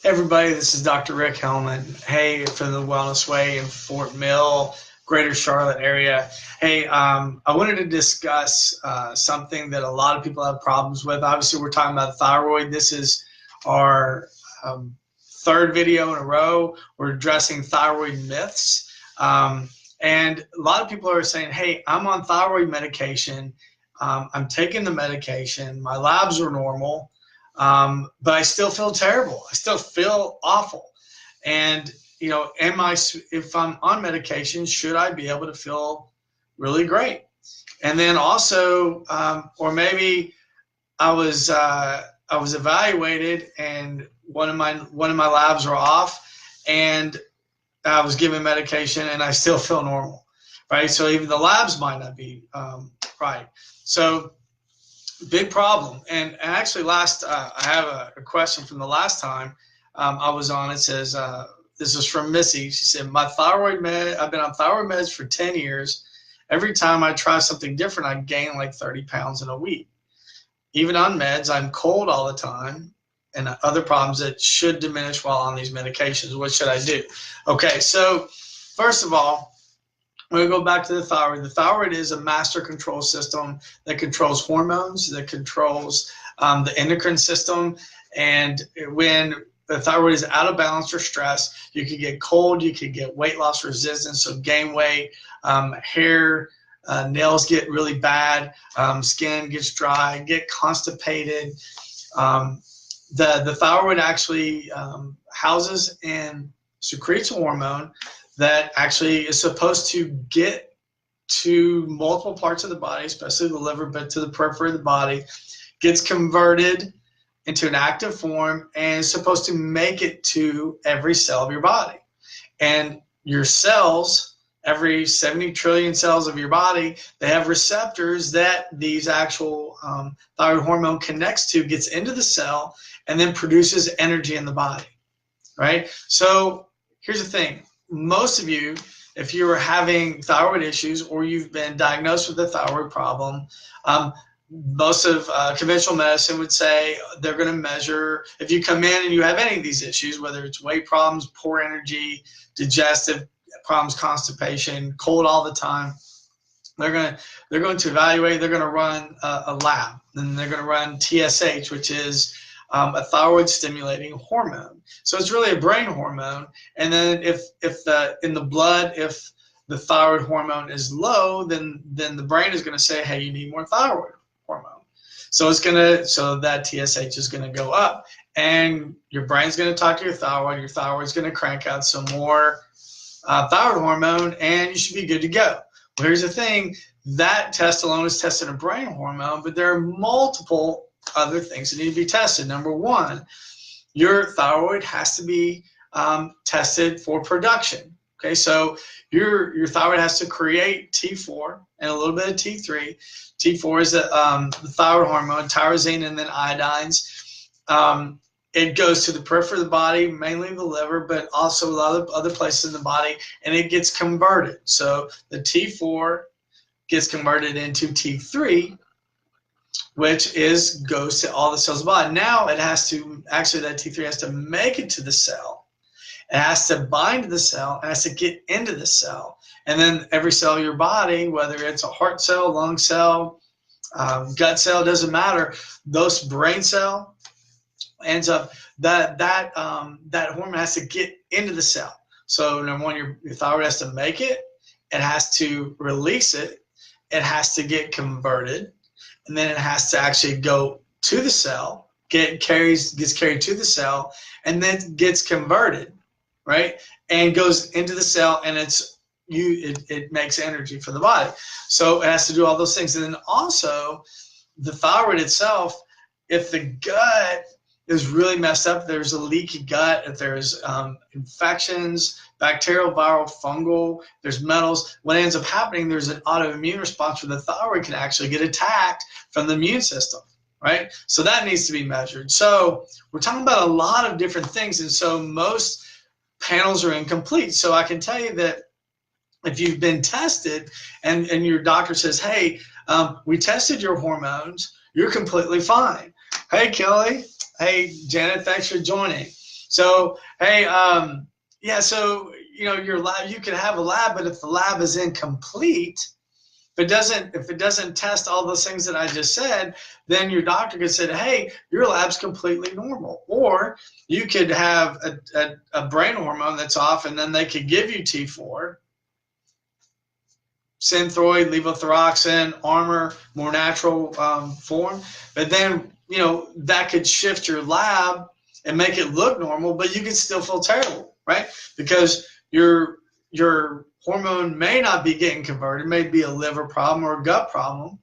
Hey everybody, this is Dr. Rick Hellmann. Hey, from the Wellness Way in Fort Mill, Greater Charlotte area. Hey, I wanted to discuss something that a lot of people have problems with. Obviously, we're talking about thyroid. This is our third video in a row. We're addressing thyroid myths. And a lot of people are saying, hey, I'm on thyroid medication. I'm taking the medication. My labs are normal. But I still feel terrible. I still feel awful. And, you know, if I'm on medication, should I be able to feel really great? And then also, or maybe I was evaluated and one of my labs were off and I was given medication and I still feel normal, right? So even the labs might not be right. So big problem. And actually I have a question from the last time I was on. It says, this is from Missy. She said, I've been on thyroid meds for 10 years. Every time I try something different, I gain like 30 pounds in a week. Even on meds, I'm cold all the time and other problems that should diminish while on these medications. What should I do? Okay, so first of all, we're going to go back to the thyroid. The thyroid is a master control system that controls hormones, that controls the endocrine system. And when the thyroid is out of balance or stress, you could get cold, you could get weight loss resistance, so gain weight, hair, nails get really bad, skin gets dry, get constipated. The thyroid actually houses and secretes a hormone that actually is supposed to get to multiple parts of the body, especially the liver, but to the periphery of the body, gets converted into an active form and is supposed to make it to every cell of your body. And your cells, every 70 trillion cells of your body, they have receptors that these actual thyroid hormone connects to, gets into the cell, and then produces energy in the body, right? So here's the thing. Most of you, if you are having thyroid issues or you've been diagnosed with a thyroid problem, most of conventional medicine would say they're going to measure, if you come in and you have any of these issues, whether it's weight problems, poor energy, digestive problems, constipation, cold all the time, they're going to evaluate, they're going to run a lab, and they're going to run TSH, which is a thyroid stimulating hormone. So it's really a brain hormone. And then if in the blood, if the thyroid hormone is low, then the brain is going to say, hey, you need more thyroid hormone. So that TSH is going to go up, and your brain's going to talk to your thyroid's going to crank out some more thyroid hormone, and you should be good to go. Well, here's the thing, that test alone is testing a brain hormone, but there are multiple other things that need to be tested. Number one, your thyroid has to be tested for production. Okay, so your thyroid has to create T4 and a little bit of T3. T4 is the thyroid hormone, tyrosine, and then iodines. It goes to the periphery of the body, mainly the liver, but also a lot of other places in the body, and it gets converted. So the T4 gets converted into T3, which goes to all the cells of the body. Now it has to, actually that T3 has to make it to the cell. It has to bind to the cell, it has to get into the cell. And then every cell of your body, whether it's a heart cell, lung cell, gut cell, doesn't matter, those brain cell ends up, that hormone has to get into the cell. So number one, your thyroid has to make it, it has to release it, it has to get converted, and then it has to actually go to the cell, gets carried to the cell, and then gets converted, right? And goes into the cell, and it makes energy for the body. So it has to do all those things. And then also the thyroid itself, if the gut is really messed up, there's a leaky gut, if there's infections, bacterial, viral, fungal, there's metals, what ends up happening, there's an autoimmune response where the thyroid can actually get attacked from the immune system, right? So that needs to be measured. So we're talking about a lot of different things, and so most panels are incomplete. So I can tell you that if you've been tested and your doctor says, hey, we tested your hormones, you're completely fine. Hey, Kelly. Hey, Janet, thanks for joining. So, hey, yeah, so, your lab, you could have a lab, but if the lab is incomplete, if it doesn't test all those things that I just said, then your doctor could say, hey, your lab's completely normal. Or you could have a brain hormone that's off, and then they could give you T4, synthroid, levothyroxine, Armour, more natural form. But then, that could shift your lab and make it look normal, but you could still feel terrible, right? Because your hormone may not be getting converted. It may be a liver problem or a gut problem.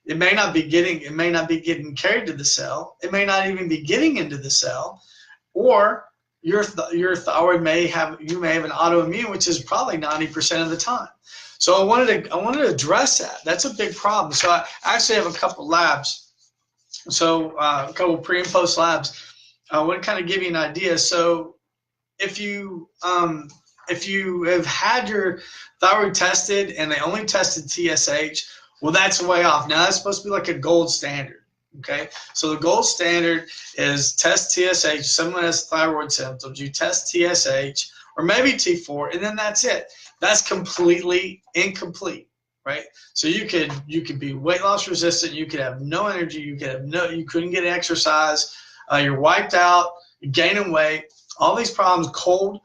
It may not be getting carried to the cell. It may not even be getting into the cell. Or your thyroid may have an autoimmune, which is probably 90% of the time. So I wanted to address that. That's a big problem. So I actually have a couple labs. So a couple pre and post labs. I want to kind of give you an idea. So if you have had your thyroid tested and they only tested TSH, well, that's way off. Now that's supposed to be like a gold standard. Okay, so the gold standard is test TSH. Someone has thyroid symptoms, you test TSH or maybe T4, and then that's it. That's completely incomplete, right? So you could be weight loss resistant. You could have no energy. You couldn't get exercise. You're wiped out. You're gaining weight. All these problems, cold,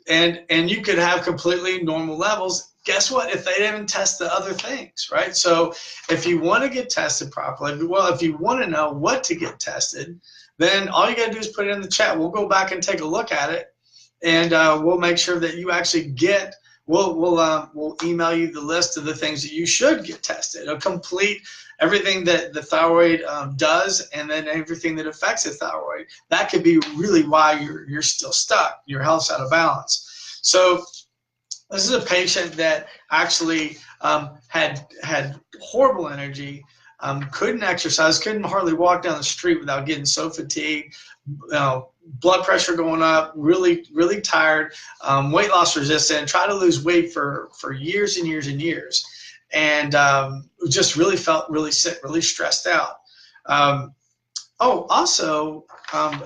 and you could have completely normal levels. Guess what? If they didn't test the other things, right? So if you want to get tested properly, if you want to know what to get tested, then all you got to do is put it in the chat. We'll go back and take a look at it, and we'll make sure that you actually get. We'll email you the list of the things that you should get tested. A complete everything that the thyroid does, and then everything that affects the thyroid. That could be really why you're still stuck. Your health's out of balance. So this is a patient that actually had horrible energy, couldn't exercise, couldn't hardly walk down the street without getting so fatigued, blood pressure going up, really, really tired, weight loss resistant, tried to lose weight for years and years and years, and just really felt really sick, really stressed out. Also,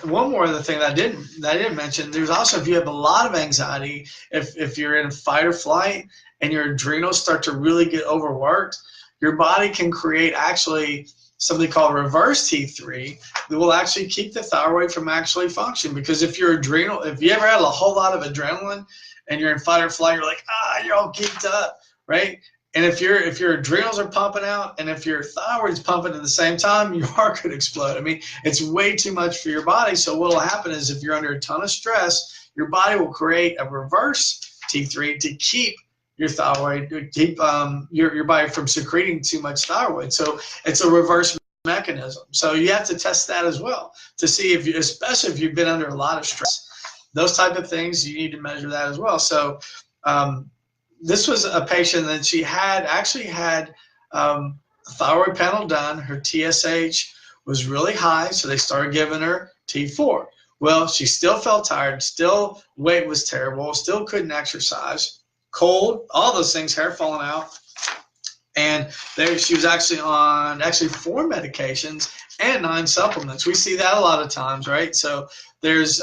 one more other thing that I didn't mention, there's also, if you have a lot of anxiety, if you're in fight or flight and your adrenals start to really get overworked, your body can create actually something called reverse T3 that will actually keep the thyroid from actually functioning. Because if you ever had a whole lot of adrenaline and you're in fight or flight, you're like, you're all geeked up, right? And if your adrenals are pumping out and if your thyroid's pumping at the same time, your heart could explode. I mean, it's way too much for your body. So what will happen is if you're under a ton of stress, your body will create a reverse T3 to keep your thyroid, to keep your body from secreting too much thyroid. So it's a reverse mechanism. So you have to test that as well to see especially if you've been under a lot of stress, those type of things, you need to measure that as well. So this was a patient that she actually had a thyroid panel done. Her TSH was really high, so they started giving her T4. Well, she still felt tired, still weight was terrible, still couldn't exercise, cold, all those things, hair falling out. And she was actually on 4 medications and 9 supplements. We see that a lot of times, right? So there's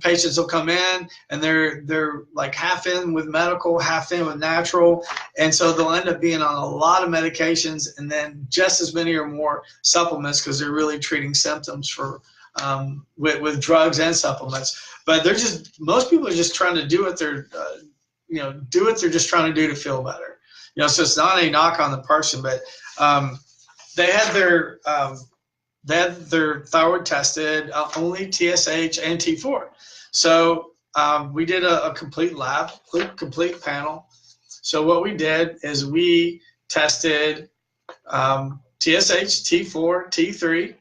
patients will come in and they're like half in with medical, half in with natural, and so they'll end up being on a lot of medications and then just as many or more supplements because they're really treating symptoms for with drugs and supplements. But most people are just trying to do what they're just trying to do to feel better. So it's not a knock on the person, but they had their thyroid tested, only TSH and T4. So we did a complete lab, complete panel. So what we did is we tested TSH, T4, T3,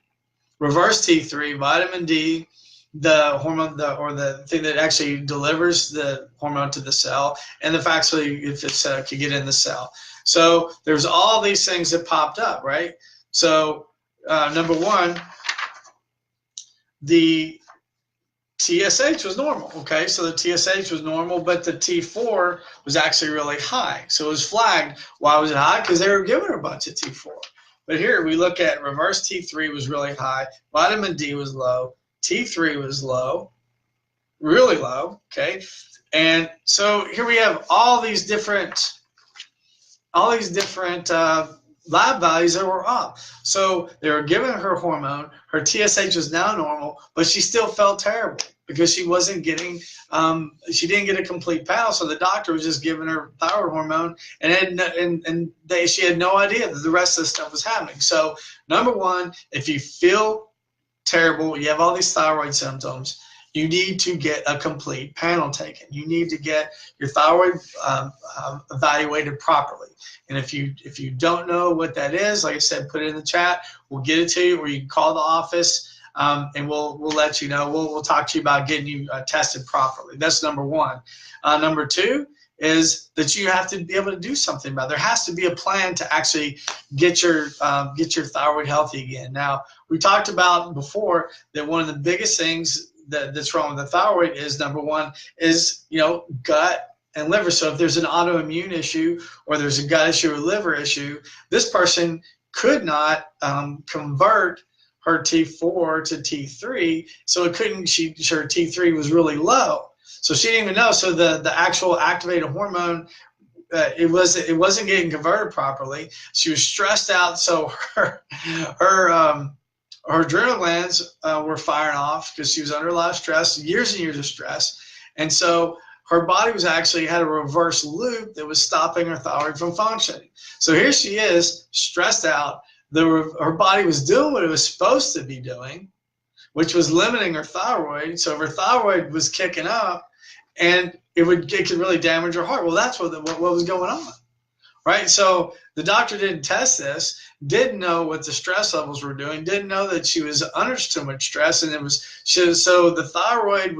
reverse T3, vitamin D, the hormone, or the thing that actually delivers the hormone to the cell, and if it's could get in the cell. So there's all these things that popped up, right? So number one, the TSH was normal, okay? So the TSH was normal, but the T4 was actually really high. So it was flagged. Why was it high? Because they were giving her a bunch of T4. But here we look at reverse T3 was really high, vitamin D was low, T3 was low, really low. Okay, and so here we have all these different lab values that were up. So they were giving her hormone. Her TSH was now normal, but she still felt terrible because she wasn't getting, she didn't get a complete panel. So the doctor was just giving her thyroid hormone, she had no idea that the rest of the stuff was happening. So number one, if you feel terrible, you have all these thyroid symptoms, you need to get a complete panel taken. You need to get your thyroid evaluated properly. And if you don't know what that is, like I said, put it in the chat. We'll get it to you, or you can call the office, and we'll let you know. We'll talk to you about getting you tested properly. That's number one. Number two is that you have to be able to do something about it. There has to be a plan to actually get your thyroid healthy again. Now, we talked about before that one of the biggest things that's wrong with the thyroid is, number one, is gut and liver. So if there's an autoimmune issue, or there's a gut issue or liver issue, this person could not convert her T4 to T3, so it couldn't. Her T3 was really low, so she didn't even know. So the actual activated hormone, it wasn't getting converted properly. She was stressed out, so her adrenal glands were firing off because she was under a lot of stress, years and years of stress. And so her body was actually had a reverse loop that was stopping her thyroid from functioning. So here she is, stressed out. Her body was doing what it was supposed to be doing, which was limiting her thyroid. So if her thyroid was kicking up, and it could really damage her heart. Well, that's what was going on. Right? So the doctor didn't test this, didn't know what the stress levels were doing, didn't know that she was under too much stress, and so the thyroid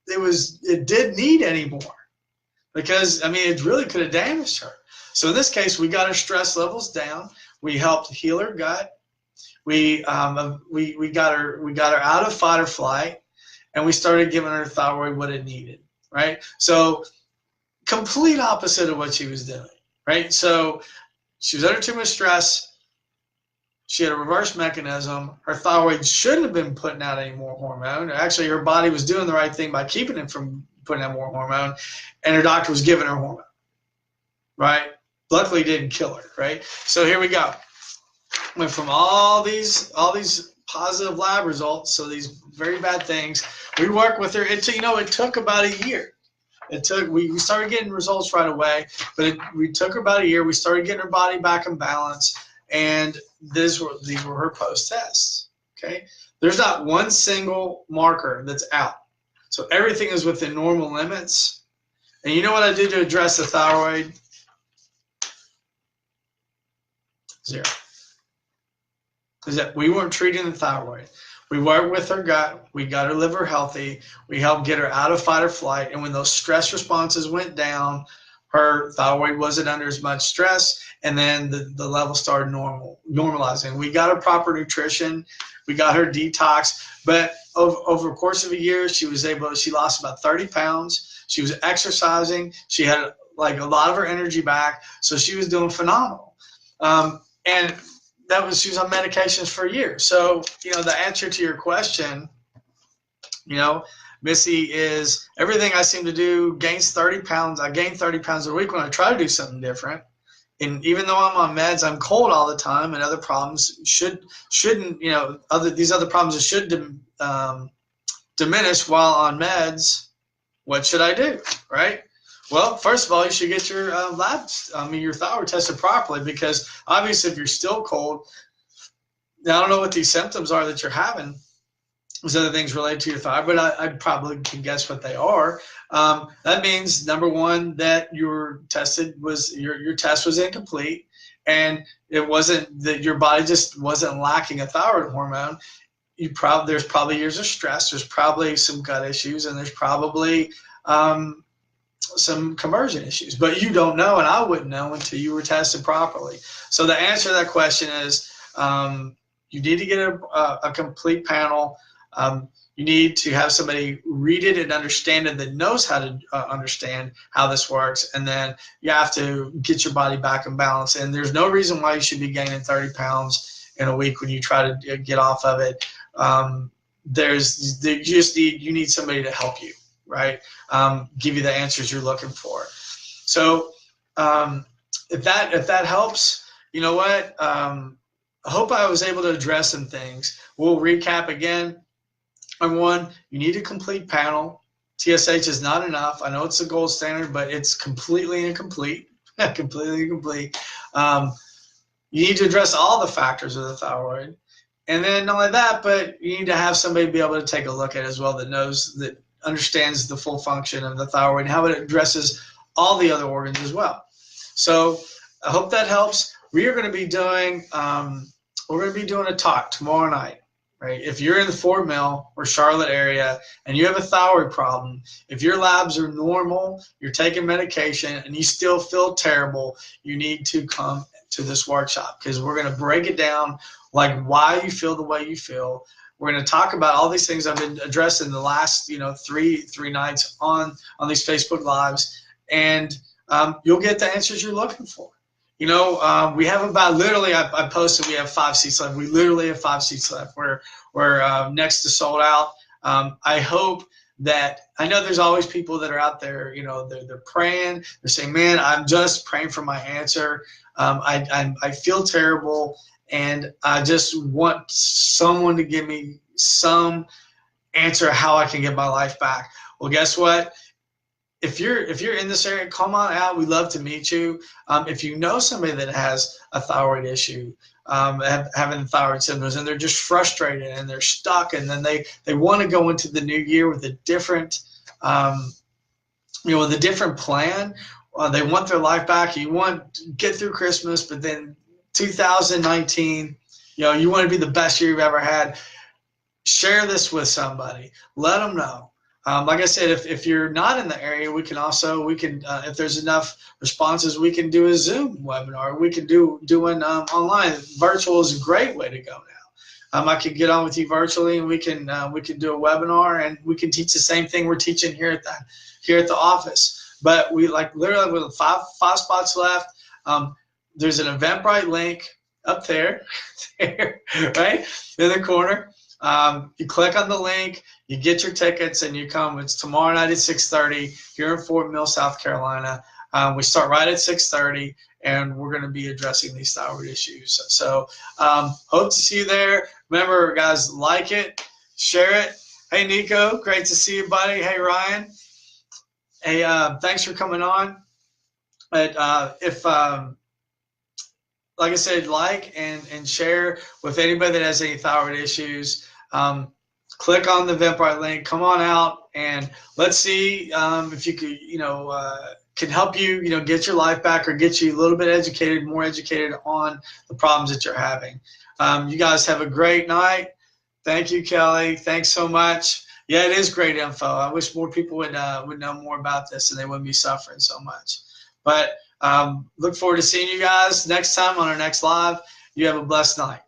it didn't need any more, because it really could have damaged her. So in this case, we got her stress levels down. We helped heal her gut. We got her out of fight or flight, and we started giving her thyroid what it needed. Right? So complete opposite of what she was doing. Right? So she was under too much stress. She had a reverse mechanism. Her thyroid shouldn't have been putting out any more hormone. Actually, her body was doing the right thing by keeping it from putting out more hormone, and her doctor was giving her hormone. Right? Luckily, it didn't kill her. Right? So here we go. Went from all these positive lab results, so these very bad things. We worked with her. It took about a year. We started getting results right away, but we took her about a year. We started getting her body back in balance, and these were her post tests. Okay, there's not one single marker that's out, so everything is within normal limits. And you know what I did to address the thyroid? Zero. Is that we weren't treating the thyroid. We worked with her gut. We got her liver healthy. We helped get her out of fight or flight. And when those stress responses went down, her thyroid wasn't under as much stress, and then the level started normalizing. We got her proper nutrition. We got her detox. But over the course of a year, she lost about 30 pounds. She was exercising. She had a lot of her energy back. So she was doing phenomenal. And she was on medications for a year. So, the answer to your question, Missy, is everything I seem to do gains 30 pounds. I gain 30 pounds a week when I try to do something different. And even though I'm on meds, I'm cold all the time, and other problems shouldn't, these other problems that should diminish while on meds. What should I do, right? Well, first of all, you should get your your thyroid tested properly, because obviously if you're still cold, now I don't know what these symptoms are that you're having. There's other things related to your thyroid, but I probably can guess what they are. That means, number one, that your test was incomplete, and it wasn't that your body just wasn't lacking a thyroid hormone. There's probably years of stress. There's probably some gut issues, and there's probably some conversion issues, but you don't know, and I wouldn't know until you were tested properly. So the answer to that question is, you need to get a complete panel. You need to have somebody read it and understand it, that knows how to understand how this works, and then you have to get your body back in balance. And there's no reason why you should be gaining 30 pounds in a week when you try to get off of it. you need somebody to help you, right? Give you the answers you're looking for. So if that helps, you know what? I hope I was able to address some things. We'll recap again. Number one, you need a complete panel. TSH is not enough. I know it's the gold standard, but it's completely incomplete. Completely incomplete. You need to address all the factors of the thyroid. And then not only that, but you need to have somebody be able to take a look at it as well that understands the full function of the thyroid and how it addresses all the other organs as well. So I hope that helps. We are going to be doing a talk tomorrow night. Right? If you're in the Fort Mill or Charlotte area and you have a thyroid problem, if your labs are normal, you're taking medication, and you still feel terrible, you need to come to this workshop, because we're going to break it down, like why you feel the way you feel. We're going to talk about all these things I've been addressing the last three nights on these Facebook Lives, and you'll get the answers you're looking for. We have about, literally, I posted, we have 5 seats left. We literally have 5 seats left. We're next to sold out. I hope that, I know there's always people that are out there, they're praying. They're saying, man, I'm just praying for my answer. I feel terrible, and I just want someone to give me some answer how I can get my life back. Well, guess what? If you're in this area, come on out. We'd love to meet you. If you know somebody that has a thyroid issue, having thyroid symptoms, and they're just frustrated and they're stuck, and then they want to go into the new year with a different, with a different plan. They want their life back. You want to get through Christmas, but then 2019, you want to be the best year you've ever had. Share this with somebody. Let them know. Like I said, if you're not in the area, we can if there's enough responses, we can do a Zoom webinar. We can do an online. Virtual is a great way to go now. I could get on with you virtually, and we can do a webinar, and we can teach the same thing we're teaching here at the office. But we literally with five spots left. There's an Eventbrite link up there, right in the corner. You click on the link, you get your tickets, and you come. It's tomorrow night at 6:30 here in Fort Mill, South Carolina. We start right at 6:30, and we're going to be addressing these thyroid issues. So hope to see you there. Remember, guys, like it, share it. Hey, Nico, great to see you, buddy. Hey, Ryan. Hey, thanks for coming on. But like I said, like and share with anybody that has any thyroid issues. Click on the Eventbrite link. Come on out, and let's see if you could, can help you, get your life back, or get you a little bit educated, more educated on the problems that you're having. You guys have a great night. Thank you, Kelly. Thanks so much. Yeah, it is great info. I wish more people would know more about this, and they wouldn't be suffering so much. But look forward to seeing you guys next time on our next live. You have a blessed night.